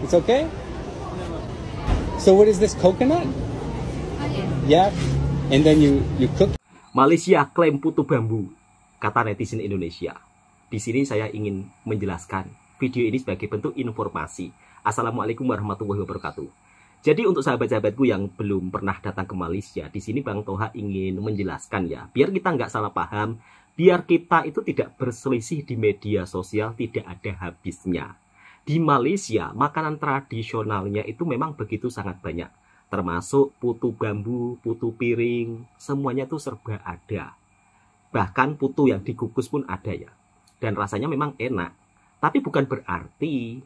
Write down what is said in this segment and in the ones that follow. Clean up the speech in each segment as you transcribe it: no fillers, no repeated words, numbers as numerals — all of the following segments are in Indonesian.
It's okay? So what is this, coconut? Yeah. And then you cook. Malaysia klaim putu bambu, kata netizen Indonesia. Di sini saya ingin menjelaskan video ini sebagai bentuk informasi. Assalamualaikum warahmatullahi wabarakatuh. Jadi untuk sahabat-sahabatku yang belum pernah datang ke Malaysia, di sini Bang Toha ingin menjelaskan ya, biar kita nggak salah paham, biar kita itu tidak berselisih di media sosial, tidak ada habisnya. Di Malaysia, makanan tradisionalnya itu memang begitu sangat banyak. Termasuk putu bambu, putu piring, semuanya itu serba ada. Bahkan putu yang dikukus pun ada ya. Dan rasanya memang enak. Tapi bukan berarti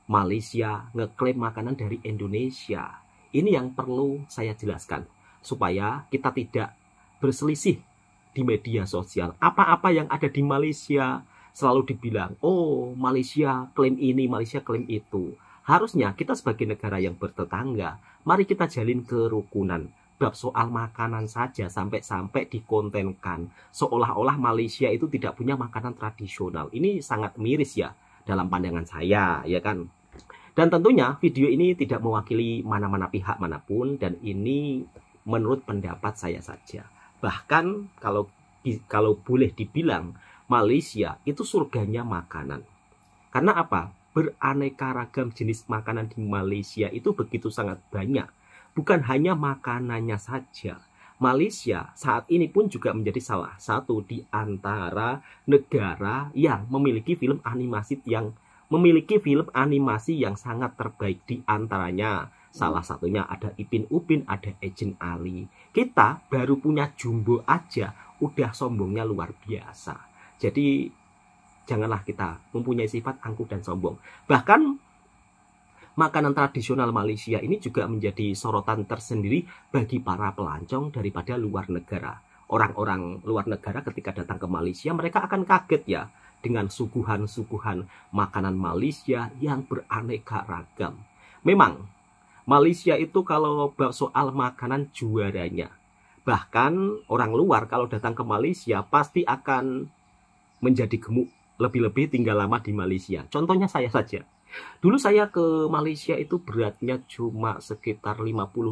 Malaysia ngeklaim makanan dari Indonesia. Ini yang perlu saya jelaskan. Supaya kita tidak berselisih di media sosial. Apa-apa yang ada di Malaysia selalu dibilang, oh Malaysia klaim ini, Malaysia klaim itu. Harusnya kita sebagai negara yang bertetangga, mari kita jalin kerukunan. Bab soal makanan saja sampai-sampai dikontenkan seolah-olah Malaysia itu tidak punya makanan tradisional. Ini sangat miris ya dalam pandangan saya, ya kan. Dan tentunya video ini tidak mewakili mana-mana pihak manapun, dan ini menurut pendapat saya saja. Bahkan kalau boleh dibilang, Malaysia itu surganya makanan. Karena apa? Beraneka ragam jenis makanan di Malaysia itu begitu sangat banyak. Bukan hanya makanannya saja. Malaysia saat ini pun juga menjadi salah satu di antara negara yang memiliki film animasi yang sangat terbaik. Di antaranya salah satunya ada Ipin Upin, ada Agent Ali. Kita baru punya Jumbo aja udah sombongnya luar biasa. Jadi janganlah kita mempunyai sifat angkuh dan sombong. Bahkan makanan tradisional Malaysia ini juga menjadi sorotan tersendiri bagi para pelancong daripada luar negara. Orang-orang luar negara ketika datang ke Malaysia, mereka akan kaget ya dengan suguhan-suguhan makanan Malaysia yang beraneka ragam. Memang Malaysia itu kalau soal makanan juaranya. Bahkan orang luar kalau datang ke Malaysia pasti akan menjadi gemuk, lebih-lebih tinggal lama di Malaysia. Contohnya saya saja. Dulu saya ke Malaysia itu beratnya cuma sekitar 58.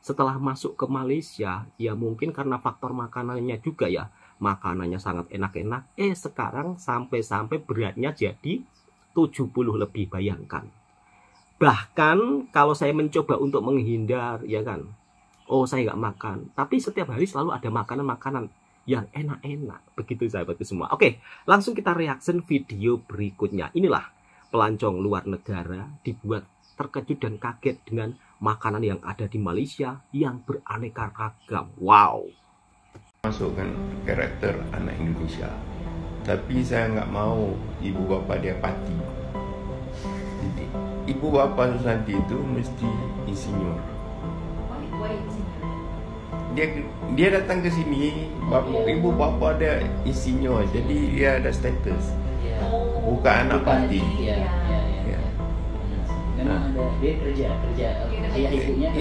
Setelah masuk ke Malaysia, ya mungkin karena faktor makanannya juga ya. Makanannya sangat enak-enak. Sekarang sampai beratnya jadi 70 lebih, bayangkan. Bahkan kalau saya mencoba untuk menghindar, ya kan. Oh, saya nggak makan. Tapi setiap hari selalu ada makanan-makanan yang enak-enak. Begitu sahabatku semua. Oke, langsung kita reaction video berikutnya. Inilah pelancong luar negara dibuat terkejut dan kaget dengan makanan yang ada di Malaysia yang beraneka ragam. Wow. Masukkan karakter anak Indonesia. Tapi saya nggak mau ibu bapa dia pati. Ibu bapa Susanti itu mesti insinyur. Dia datang ke sini, ibu bapa ada insinyur, jadi dia ada status. Bukan anak parti.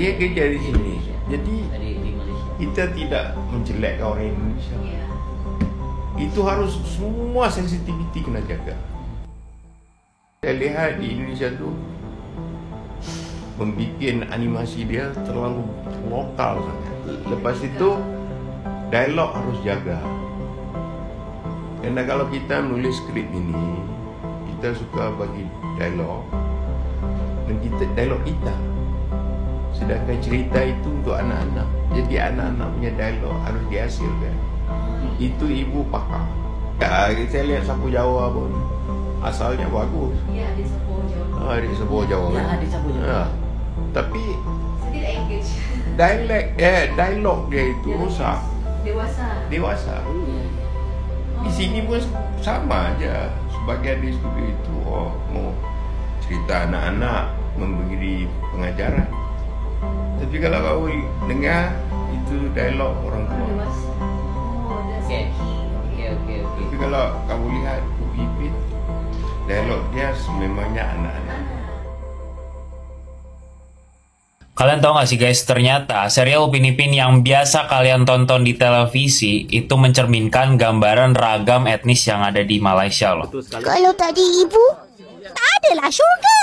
Dia kerja di sini. Jadi kita tidak menjelekkan orang Indonesia. Itu harus semua sensitivity kena jaga. Saya lihat di Indonesia tuh membuat animasi dia terlalu lokal sangat. Lepas itu dialog harus jaga. Karena kalau kita menulis skrip ini, kita suka bagi dialog, dan dialog kita. Sedangkan cerita itu untuk anak-anak. Jadi anak-anak punya dialog harus dihasilkan. Itu ibu pakar. Ya, saya lihat Sapu Jawa pun asalnya bagus. Iya, di Sapu Jawa. Di Sapu Jawa. Ya, di Sapu Jawa. Tapi Saya tidak engage. dialog dia itu rusak. Dewasa. Di sini pun sama aja. Sebagian di studio itu mau cerita anak-anak, memberi pengajaran. Tapi kalau kau dengar itu dialog orang tua. Oke. Tapi kalau kamu lihat Upin, dialog dia memangnya anak-anak. Kalian tahu gak sih guys, ternyata serial Upin Ipin yang biasa kalian tonton di televisi itu mencerminkan gambaran ragam etnis yang ada di Malaysia loh. Kalau tadi ibu, adalah syurga.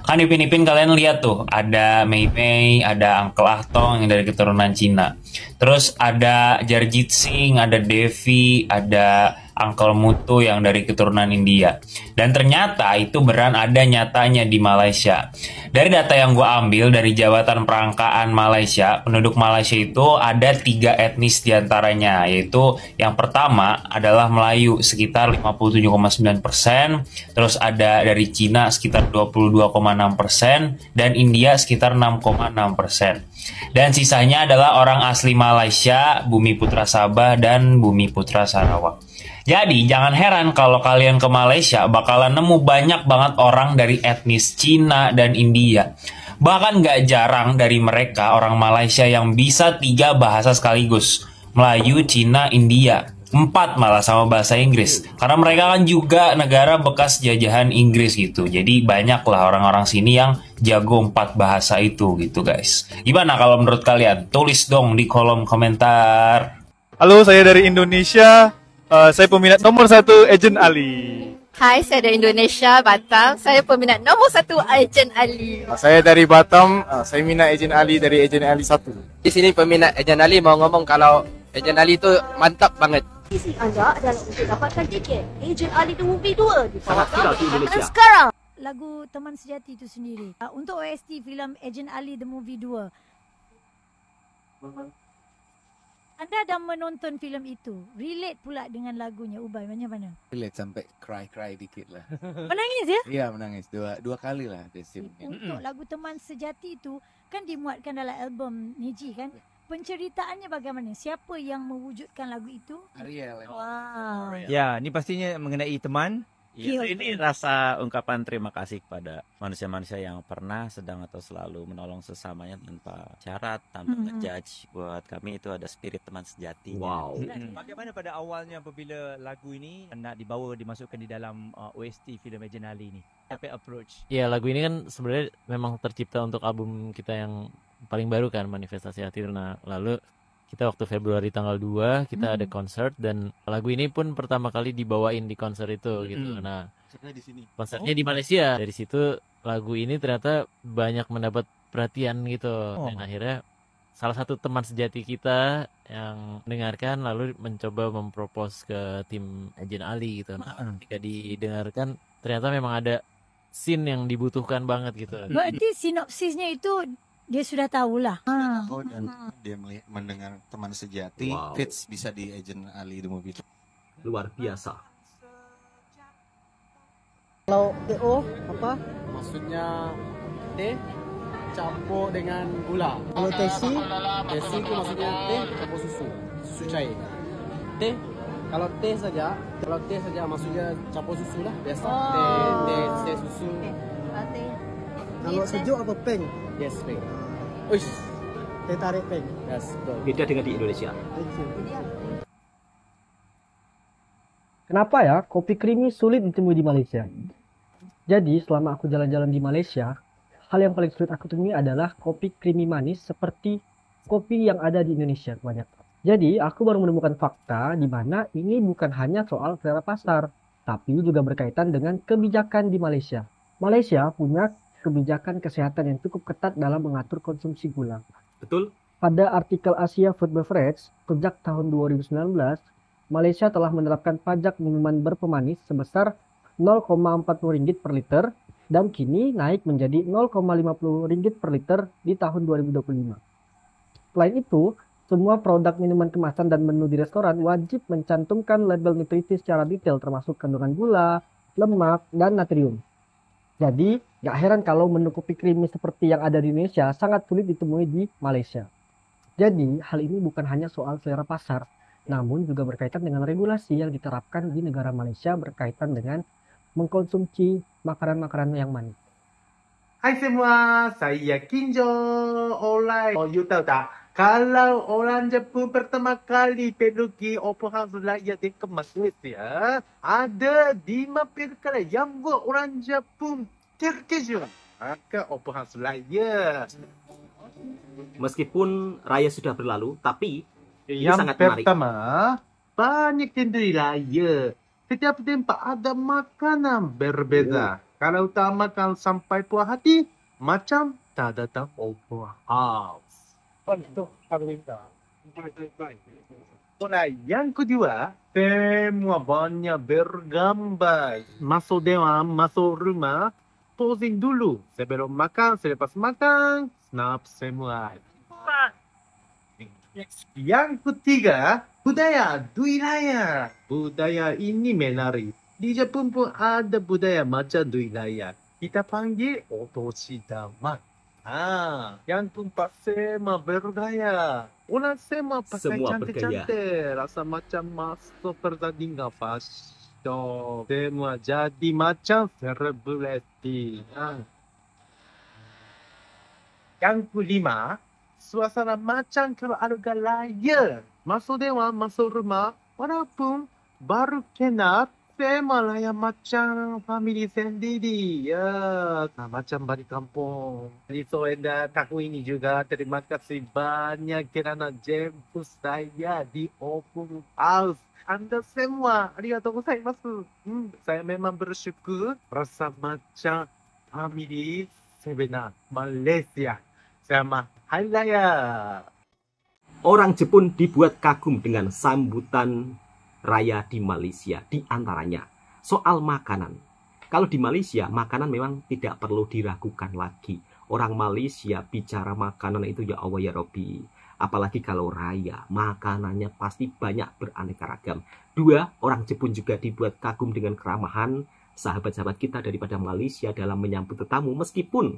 Kan di Upin Ipin kalian lihat tuh, ada Mei Mei, ada Uncle Ahtong yang dari keturunan Cina. Terus ada Jarjit Singh, ada Devi, ada Uncle Mutu yang dari keturunan India. Dan ternyata itu beran ada nyatanya di Malaysia. Dari data yang gue ambil dari Jabatan Perangkaan Malaysia, penduduk Malaysia itu ada 3 etnis diantaranya, yaitu yang pertama adalah Melayu sekitar 57,9%, terus ada dari Cina sekitar 22,6%, dan India sekitar 6,6%. Dan sisanya adalah orang asli Malaysia, Bumi Putra Sabah, dan Bumi Putra Sarawak. Jadi jangan heran kalau kalian ke Malaysia bakalan nemu banyak banget orang dari etnis Cina dan India. Bahkan gak jarang dari mereka orang Malaysia yang bisa 3 bahasa sekaligus. Melayu, Cina, India. 4 malah sama bahasa Inggris. Karena mereka kan juga negara bekas jajahan Inggris gitu. Jadi banyak lah orang-orang sini yang jago 4 bahasa itu gitu guys. Gimana kalau menurut kalian? Tulis dong di kolom komentar. Halo, saya dari Indonesia. Saya peminat nomor 1 Agent Ali. Hai, saya dari Indonesia, Batam. Saya peminat nomor 1 Agent Ali. Saya dari Batam. Saya minat Agent Ali dari Agent Ali 1. Di sini peminat Agent Ali mau ngomong kalau Agent Ali itu mantap banget. Isi anda adalah untuk dapatkan tiket Agent Ali The Movie 2 di Sangat viral di Indonesia. sekarang. Lagu Teman Sejati itu sendiri untuk OST filem Agent Ali The Movie 2. Anda dah menonton filem itu, relate pula dengan lagunya. Ubay, macam mana? Relate sampai cry dikit lah. Menangis ya? Iya, menangis dua kali lah di scene. Untuk lagu Teman Sejati itu kan dimuatkan dalam album Niji kan? Penceritaannya bagaimana? Siapa yang mewujudkan lagu itu? Ariel. Wow. Ya, ini pastinya mengenai teman. Ya, ini rasa ungkapan terima kasih kepada manusia-manusia yang pernah, sedang atau selalu menolong sesamanya tanpa syarat, tanpa ngejudge. Buat kami itu ada spirit teman sejati. Wow. Bagaimana pada awalnya apabila lagu ini nak dimasukkan di dalam OST filem Agent Ali ini? Apa approach? Ya, lagu ini kan sebenarnya memang tercipta untuk album kita yang paling baru kan, Manifestasi Hati. Nah, lalu kita waktu Februari tanggal 2 kita ada konser dan lagu ini pun pertama kali dibawain di konser itu gitu. Nah, di sini. Konsernya di Malaysia. Dari situ lagu ini ternyata banyak mendapat perhatian gitu. Dan akhirnya salah satu teman sejati kita yang mendengarkan lalu mencoba mempropose ke tim Agent Ali gitu. Nah, ketika didengarkan ternyata memang ada scene yang dibutuhkan banget gitu. Berarti sinopsisnya itu dia sudah tahulah. Dan dia mendengar teman sejati, fits bisa di Agent Ali The Movie. Luar biasa. Kalau TO apa? Maksudnya teh campur dengan gula. Kalau tesi itu maksudnya teh campur susu cair. Teh kalau teh saja maksudnya campur susu lah biasa. Teh susu. Kalau sejuk apa peng? Yes, peng. Uish. Teh tarik peng. Yes, bro. Beda dengan di Indonesia. Kenapa ya kopi creamy sulit ditemui di Malaysia? Jadi selama aku jalan-jalan di Malaysia, hal yang paling sulit aku temui adalah kopi creamy manis seperti kopi yang ada di Indonesia banyak. Jadi aku baru menemukan fakta di mana ini bukan hanya soal selera pasar, tapi juga berkaitan dengan kebijakan di Malaysia. Malaysia punya kebijakan kesehatan yang cukup ketat dalam mengatur konsumsi gula. Betul. Pada artikel Asia Food Beverage, sejak tahun 2019, Malaysia telah menerapkan pajak minuman berpemanis sebesar RM0,40 per liter dan kini naik menjadi RM0,50 per liter di tahun 2025. Selain itu, semua produk minuman kemasan dan menu di restoran wajib mencantumkan label nutrisi secara detail termasuk kandungan gula, lemak, dan natrium. Jadi, gak heran kalau menu kopi creamy seperti yang ada di Indonesia sangat sulit ditemui di Malaysia. Jadi, hal ini bukan hanya soal selera pasar, namun juga berkaitan dengan regulasi yang diterapkan di negara Malaysia berkaitan dengan mengkonsumsi makanan-makanan yang manis. Hai semua, saya Kinjo. Alright, you tahu tak? Kalau orang Jepun pertama kali pergi open house rakyat yang ke Malaysia, ada 5 perkara yang buat orang Jepun terkejut. Maka open house raya. Meskipun raya sudah berlalu, tapi ini yang sangat menarik. pertama, banyak kenduri raya. Setiap tempat ada makanan berbeza. Kalau tak makan sampai puas hati, macam tak datang open house. Yang kedua, semua banyak bergambar. Masuk dewan, masuk rumah, posing dulu. Sebelum makan, selepas makan, snap semua. Yang ketiga, budaya Dui Raya. Budaya ini menarik. Di Jepun pun ada budaya macam Dui Raya. Kita panggil Otoshi Dama. Yang keempat semua bergaya. Orang semua pakai cantik-cantik. Rasa macam masuk pertandingan fashion. Semua jadi macam selebriti. Yang kelima, suasana macam keluarga raya. Masuk dewan, masuk rumah, walaupun baru kenal, semua layan macam family sendiri. Ya, macam balik kampung. Jadi Soenda tahun ini juga terima kasih banyak kerana jemput saya di open house. Anda semua, arigatou gozaimasu. Saya memang bersyukur rasa macam family sebenar Malaysia. Sama Hari Raya. Orang Jepun dibuat kagum dengan sambutan raya di Malaysia. Di antaranya soal makanan. Kalau di Malaysia, makanan memang tidak perlu diragukan lagi. Orang Malaysia bicara makanan itu ya Allah ya Robbi. Apalagi kalau raya, makanannya pasti banyak beraneka ragam. Dua, orang Jepun juga dibuat kagum dengan keramahan sahabat-sahabat kita daripada Malaysia dalam menyambut tetamu. Meskipun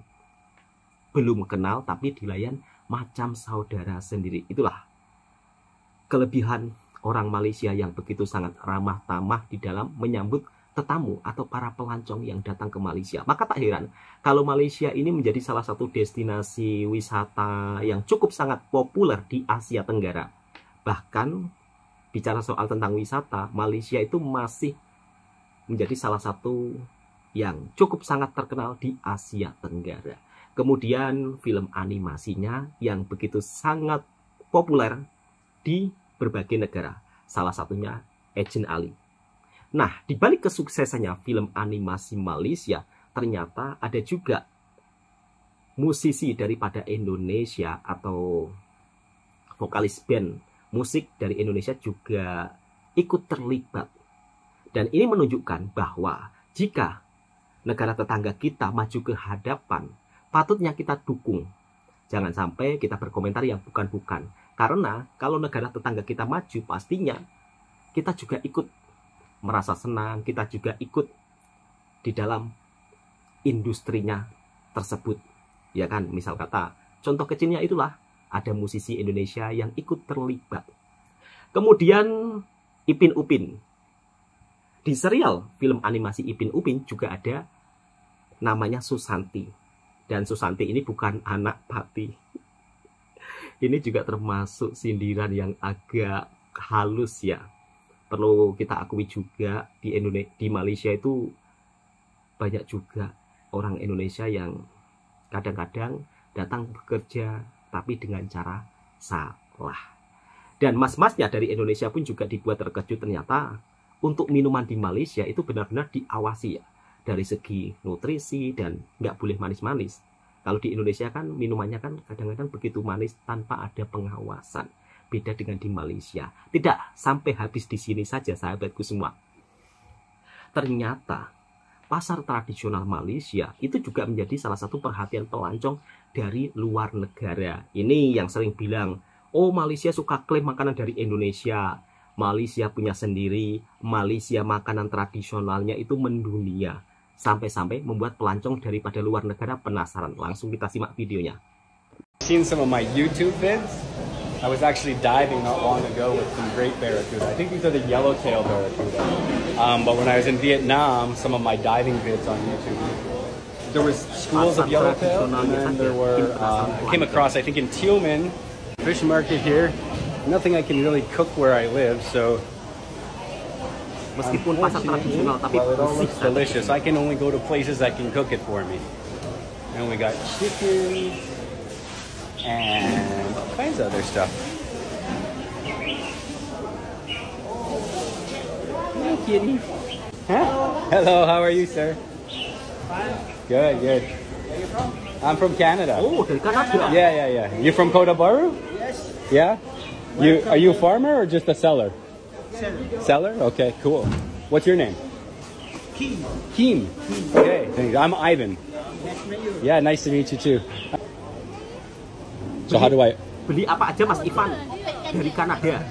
belum kenal, tapi dilayan macam saudara sendiri. Itulah kelebihan orang Malaysia yang begitu sangat ramah tamah di dalam menyambut tetamu atau para pelancong yang datang ke Malaysia. Maka tak heran kalau Malaysia ini menjadi salah satu destinasi wisata yang cukup sangat populer di Asia Tenggara. Bahkan bicara soal tentang wisata, Malaysia itu masih menjadi salah satu yang cukup sangat terkenal di Asia Tenggara. Kemudian film animasinya yang begitu sangat populer di berbagai negara. Salah satunya Agent Ali. Nah, di balik kesuksesannya film animasi Malaysia, ternyata ada juga musisi daripada Indonesia atau vokalis band musik dari Indonesia juga ikut terlibat. Dan ini menunjukkan bahwa jika negara tetangga kita maju ke hadapan, patutnya kita dukung. Jangan sampai kita berkomentar yang bukan-bukan. Karena kalau negara tetangga kita maju, pastinya kita juga ikut merasa senang. Kita juga ikut di dalam industrinya tersebut. Ya kan, misal kata, contoh kecilnya itulah ada musisi Indonesia yang ikut terlibat. Kemudian Ipin Upin. Di serial film animasi Ipin Upin juga ada namanya Susanti. Dan Susanti ini bukan anak Pati. Ini juga termasuk sindiran yang agak halus ya. Perlu kita akui juga di Malaysia itu banyak juga orang Indonesia yang kadang-kadang datang bekerja tapi dengan cara salah. Dan mas-masnya dari Indonesia pun juga dibuat terkejut ternyata untuk minuman di Malaysia itu benar-benar diawasi ya. Dari segi nutrisi dan nggak boleh manis-manis. Kalau di Indonesia kan minumannya kan kadang-kadang begitu manis tanpa ada pengawasan. Beda dengan di Malaysia. Tidak sampai habis di sini saja sahabatku semua. Ternyata pasar tradisional Malaysia itu juga menjadi salah satu perhatian pelancong dari luar negara. Ini yang sering bilang, oh Malaysia suka klaim makanan dari Indonesia. Malaysia punya sendiri. Malaysia makanan tradisionalnya itu mendunia. Sampai-sampai membuat pelancong daripada luar negara penasaran. Langsung kita simak videonya. Seen some of my YouTube vids. I was actually diving not long ago with some great barracuda. I think these are the yellowtail barracuda. But when I was in Vietnam, some of my diving vids on YouTube, there was schools of yellowtail, and then there were, I came across, I think in Tielman, fish market here. Nothing I can really cook where I live, so meskipun pasar tradisional tapi it looks delicious. I can only go to places that can cook it for me. And we got chicken and all kinds of other stuff. Hi, kitty. Hello, how are you, sir? Good, good. Where are you from? I'm from Canada. Oh, dari Kanada. Yeah. You from Kota Baru? Yes. Yeah? Are you a farmer or just a seller? Seller. Seller? Okay, cool. What's your name? Kim. Kim. Okay, thanks. I'm Ivan. Nice to meet you. Yeah, nice to meet you too. So how do I... Beli apa aja Mas Ivan dari Kanada?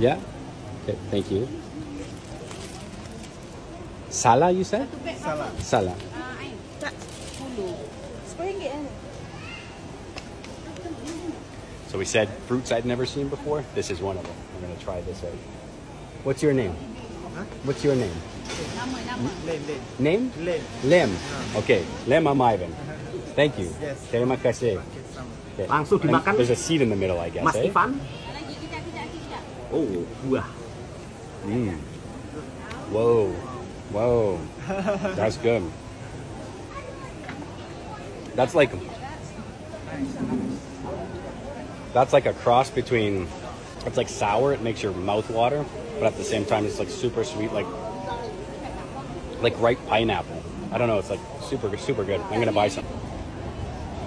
Yeah? Okay, thank you. Salah, you said? Salah. Salah. So we said fruits I'd never seen before. This is one of them. I'm going to try this out. What's your name? Huh? What's your name? Lem. Name? Lem. Lem. Okay, Lem, I'm Ivan. Thank you. Yes. Terima kasih. Okay. Langsung dimakan. There's a seed in the middle, I guess. Mas eh? Ivan. Oh, buah. Whoa. That's good. That's like a cross between, it's like sour, it makes your mouth water, but at the same time it's like super sweet, like ripe pineapple. I don't know, it's like super good. I'm gonna buy some.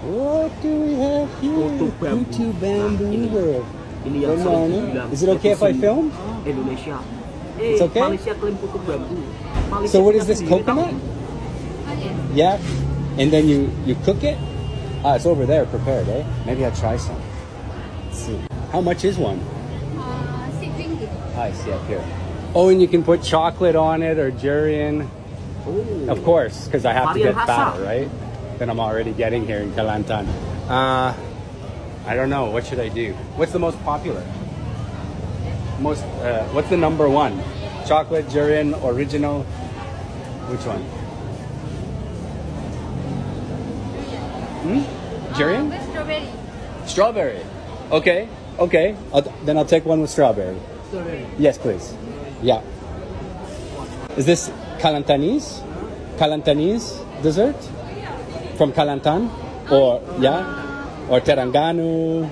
What do we have here? Putu Bamboo World. Good morning. Is it okay if I film? Indonesia. It's okay? Malaysia klaim putu bambu. Malaysia So what is this, sendiri coconut? tahu. Yeah. And then you cook it? Ah, it's over there prepared, eh? Maybe I'll try some. Let's see. How much is one? 6 ringgit. I see up here. Oh, and you can put chocolate on it or durian. Oh. Of course, because I have to get Varian rasa. fatter, right? Then I'm already getting here in Kelantan. I don't know. What should I do? What's the most popular? What's the number one? Chocolate, durian, original? Which one? Durian? Strawberry. Strawberry. Okay. Then I'll take one with strawberry. Strawberry. Yes, please. Yeah. Is this Kelantanese? Kelantanese dessert? From Kelantan? Or, Or Terengganu?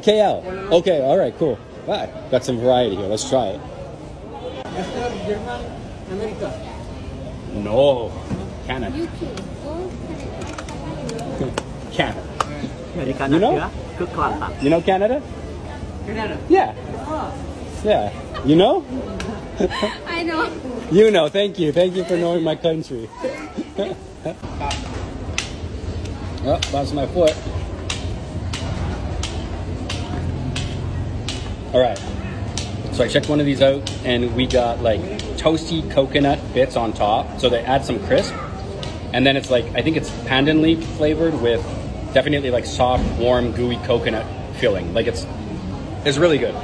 KL. Okay, alright, cool. Right. Got some variety here. Let's try it. Western, Jerman, America. No. Canada. Canada. Dari Kanada You know? ke Kelantan. You know Canada? Canada. Yeah. Oh. Yeah. You know? I know. You know. Thank you. Thank you for knowing my country. Oh, bounced my foot. All right. So I checked one of these out, and we got like toasty coconut bits on top. So they add some crisp, and then it's like, I think it's pandan leaf flavored with definitely like soft, warm, gooey coconut filling. Like it's really good.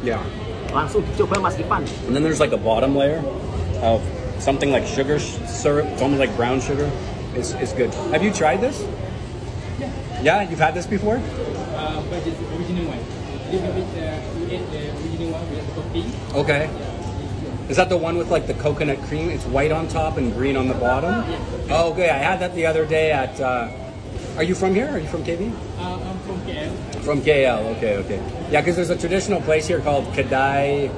Yeah. Langsung dicoba Mas Ivan. And then there's like a bottom layer of something like sugar syrup. It's almost like brown sugar. It's good. Have you tried this? Yeah, you've had this before? But it's the original one. We ate the original one with the topping. Okay. Is that the one with like the coconut cream? It's white on top and green on the bottom? Oh, okay. I had that the other day at... are you from here? Are you from KB? I'm from KL. From KL, okay. Yeah, because there's a traditional place here called Kedai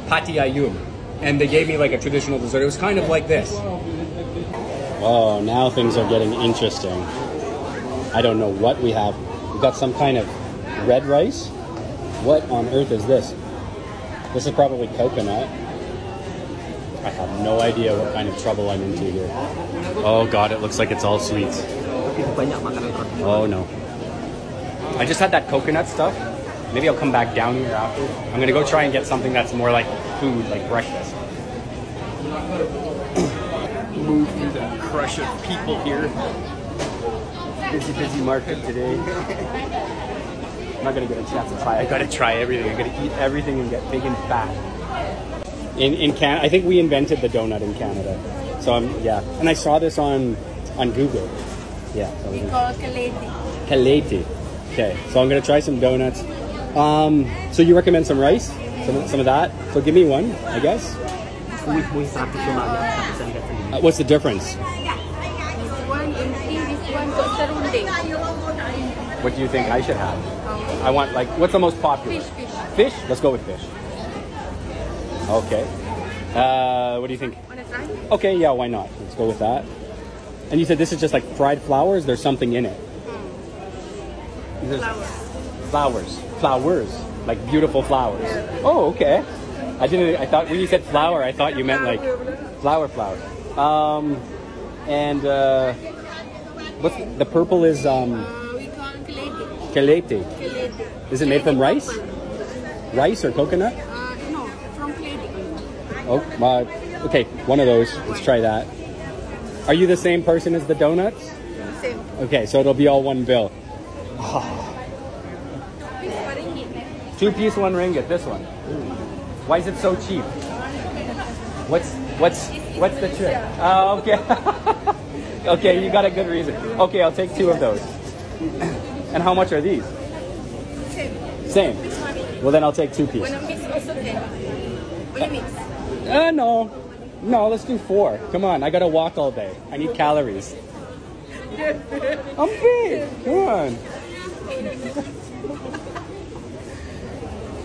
Pati Ayub. And they gave me like a traditional dessert. It was kind of like this. Oh, now things are getting interesting. I don't know what we have. We've got some kind of red rice. What on earth is this? This is probably coconut. I have no idea what kind of trouble I'm into here. Oh God, it looks like it's all sweets. Oh no. I just had that coconut stuff. Maybe I'll come back down here after. I'm gonna go try and get something that's more like food, like breakfast. Move through the crush of people here. Busy market today. I'm not gonna get a chance to try. I gotta try everything. I gotta eat everything and get big and fat. In Canada, I think we invented the donut in Canada. So and I saw this on Google. Yeah. So We call Kaleti. Kaleti. Okay, so I'm gonna try some donuts. So you recommend some rice? Some of that? So give me one, I guess. What's the difference? This one empty, this one got serunding. What do you think I should have? I want what's the most popular? Fish. Fish? Let's go with fish. Okay. What do you think? Wanna try? Okay, yeah, why not? Let's go with that. And you said this is just like fried flowers? There's something in it. Flowers. Like beautiful flowers. Oh, okay. I thought when you said flower, I thought you meant like flower. And what's the purple is We call kelete. kelete. Is it made from rice? Rice or coconut? No, from kelete. Oh, okay, one of those. Let's try that. Are you the same person as the donuts? Same. Okay, so it'll be all one bill. Two-piece, 1 ringgit. This one. Why is it so cheap? What's the trick? Oh, okay. Okay, you got a good reason. Okay, I'll take 2 of those. And how much are these? Same. Well, then I'll take 2 pieces. When I mix also 10. When you mix. No, let's do 4. Come on, I gotta walk all day. I need calories. I'm big. Come on.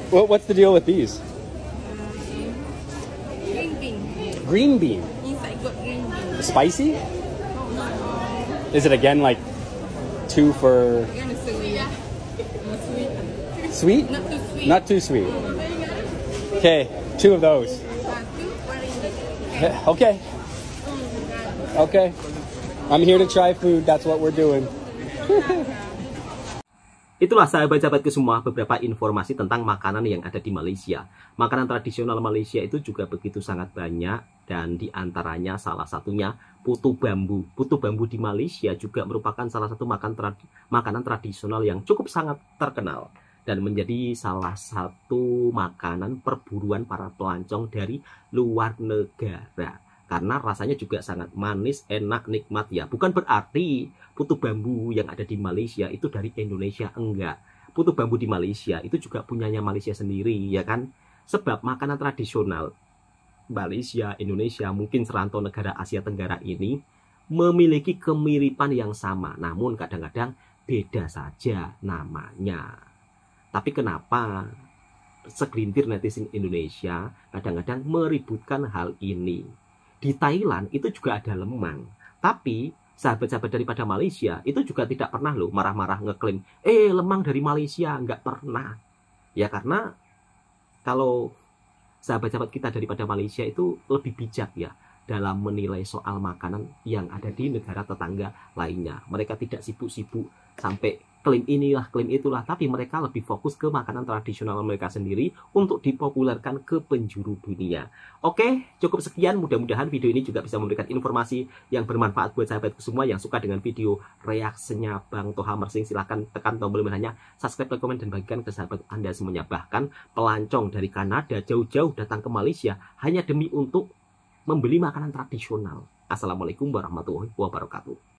What's the deal with these? Green bean. Green bean. Inside got green bean. Spicy? Is it again like 2 for sweet? Not too sweet. Okay, 2 of those. Okay. I'm here to try food. That's what we're doing. Itulah sahabat-sahabatku semua beberapa informasi tentang makanan yang ada di Malaysia. Makanan tradisional Malaysia itu juga begitu sangat banyak, dan diantaranya salah satunya putu bambu. Putu bambu di Malaysia juga merupakan salah satu makanan tradisional yang cukup sangat terkenal dan menjadi salah satu makanan perburuan para pelancong dari luar negara. Karena rasanya juga sangat manis, enak, nikmat ya. Bukan berarti putu bambu yang ada di Malaysia itu dari Indonesia, enggak. Putu bambu di Malaysia itu juga punyanya Malaysia sendiri, ya kan? Sebab makanan tradisional Malaysia, Indonesia, mungkin serantau negara Asia Tenggara ini memiliki kemiripan yang sama, namun kadang-kadang beda saja namanya. Tapi kenapa segelintir netizen Indonesia kadang-kadang meributkan hal ini? Di Thailand itu juga ada lemang, tapi sahabat-sahabat daripada Malaysia itu juga tidak pernah loh marah-marah ngeklaim lemang dari Malaysia, nggak pernah ya. Karena kalau sahabat-sahabat kita daripada Malaysia itu lebih bijak ya dalam menilai soal makanan yang ada di negara tetangga lainnya. Mereka tidak sibuk-sibuk sampai klaim inilah, klaim itulah, tapi mereka lebih fokus ke makanan tradisional mereka sendiri untuk dipopulerkan ke penjuru dunia. Oke, cukup sekian. Mudah-mudahan video ini juga bisa memberikan informasi yang bermanfaat buat sahabatku semua yang suka dengan video reaksinya Bang Toha Mersing. Silahkan tekan tombol merahnya, subscribe, like, komen, dan bagikan ke sahabat Anda semuanya. Bahkan pelancong dari Kanada jauh-jauh datang ke Malaysia hanya demi untuk membeli makanan tradisional. Assalamualaikum warahmatullahi wabarakatuh.